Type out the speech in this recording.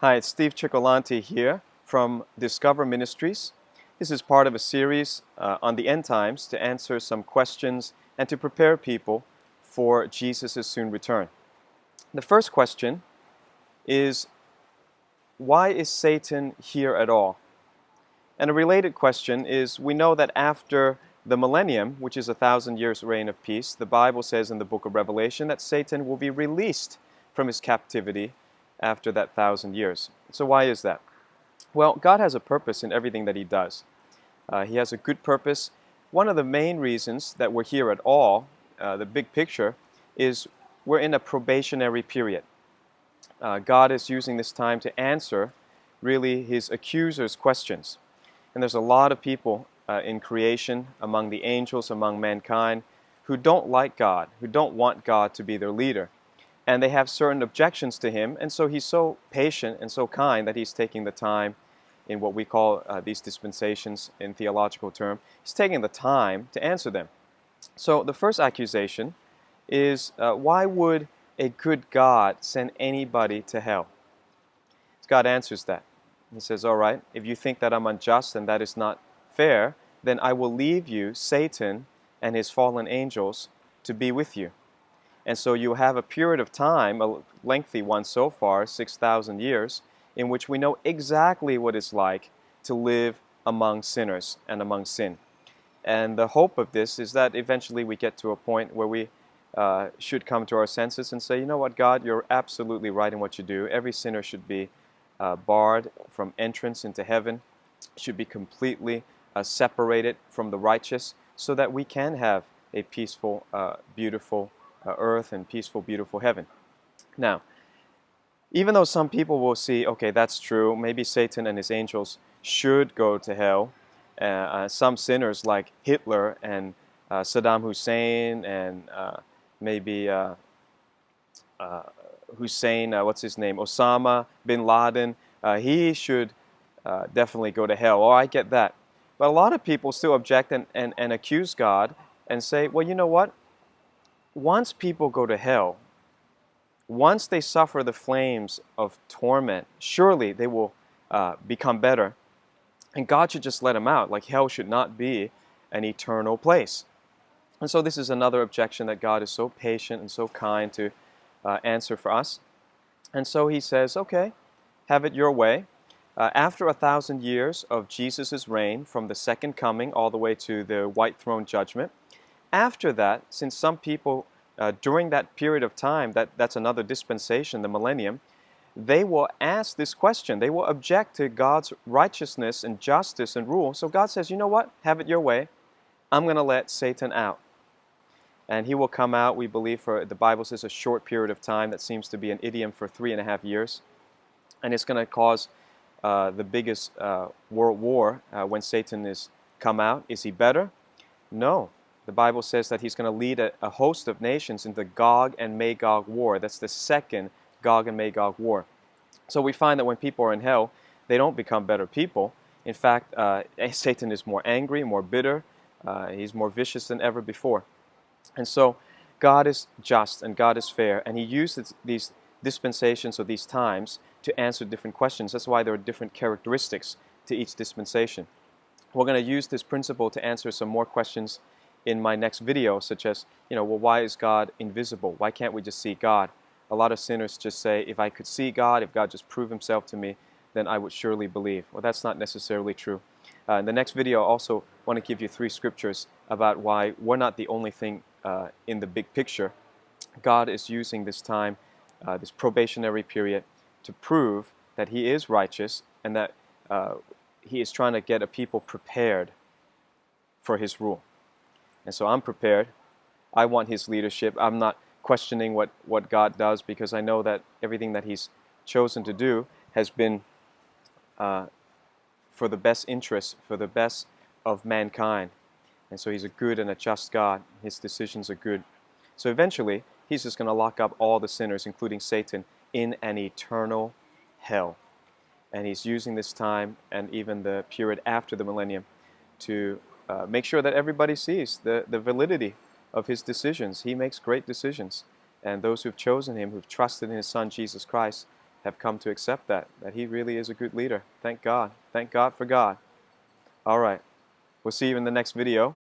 Hi, it's Steve Cioccolanti here from Discover Ministries. This is part of a series on the end times to answer some questions and to prepare people for Jesus' soon return. The first question is, why is Satan here at all? And a related question is, we know that after the millennium, which is 1,000 years reign of peace, the Bible says in the book of Revelation that Satan will be released from his captivity after that 1,000 years. So why is that? Well, God has a purpose in everything that He does. He has a good purpose. One of the main reasons that we're here at all, the big picture, is we're in a probationary period. God is using this time to answer, really, His accusers' questions. And there's a lot of people in creation, among the angels, among mankind, who don't like God, who don't want God to be their leader. And they have certain objections to Him, and so He's so patient and so kind that He's taking the time in what we call these dispensations in theological term. He's taking the time to answer them. So the first accusation is, why would a good God send anybody to hell? God answers that. He says, all right, if you think that I'm unjust and that is not fair, then I will leave you, Satan and his fallen angels, to be with you. And so you have a period of time, a lengthy one so far, 6,000 years, in which we know exactly what it's like to live among sinners and among sin. And the hope of this is that eventually we get to a point where we should come to our senses and say, you know what, God, you're absolutely right in what you do. Every sinner should be barred from entrance into heaven, should be completely separated from the righteous, so that we can have a peaceful, beautiful earth and peaceful, beautiful heaven. Now, even though some people will see, okay, that's true, maybe Satan and his angels should go to hell, some sinners like Hitler and Saddam Hussein and maybe Hussein, what's his name, Osama bin Laden, he should definitely go to hell. Oh, I get that. But a lot of people still object and accuse God and say, well, you know what? Once people go to hell, once they suffer the flames of torment, surely they will become better. And God should just let them out. Like hell should not be an eternal place. And so this is another objection, that God is so patient and so kind to answer for us. And so He says, okay, have it your way. After 1,000 years of Jesus' reign, from the second coming all the way to the white throne judgment, after that, since some people during that period of time, that's another dispensation, the millennium, they will ask this question. They will object to God's righteousness and justice and rule. So God says, you know what? Have it your way. I'm going to let Satan out. And he will come out, we believe, for, the Bible says, a short period of time. That seems to be an idiom for 3.5 years. And it's going to cause the biggest world war when Satan is come out. Is he better? No. The Bible says that he's going to lead a host of nations into Gog and Magog war. That's the second Gog and Magog war. So we find that when people are in hell, they don't become better people. In fact, Satan is more angry, more bitter. He's more vicious than ever before. And so God is just and God is fair, and He uses these dispensations or these times to answer different questions. That's why there are different characteristics to each dispensation. We're going to use this principle to answer some more questions in my next video, such as, well, why is God invisible? Why can't we just see God? A lot of sinners just say, if I could see God, if God just proved Himself to me, then I would surely believe. Well, that's not necessarily true. In the next video, I also want to give you 3 scriptures about why we're not the only thing in the big picture. God is using this time, this probationary period, to prove that He is righteous and that He is trying to get a people prepared for His rule. And so I'm prepared. I want His leadership. I'm not questioning what God does, because I know that everything that He's chosen to do has been for the best interest, for the best of mankind. And so He's a good and a just God. His decisions are good. So eventually, He's just going to lock up all the sinners, including Satan, in an eternal hell. And He's using this time and even the period after the millennium to make sure that everybody sees the validity of His decisions. He makes great decisions. And those who've chosen Him, who've trusted in His Son, Jesus Christ, have come to accept that He really is a good leader. Thank God. Thank God for God. All right. We'll see you in the next video.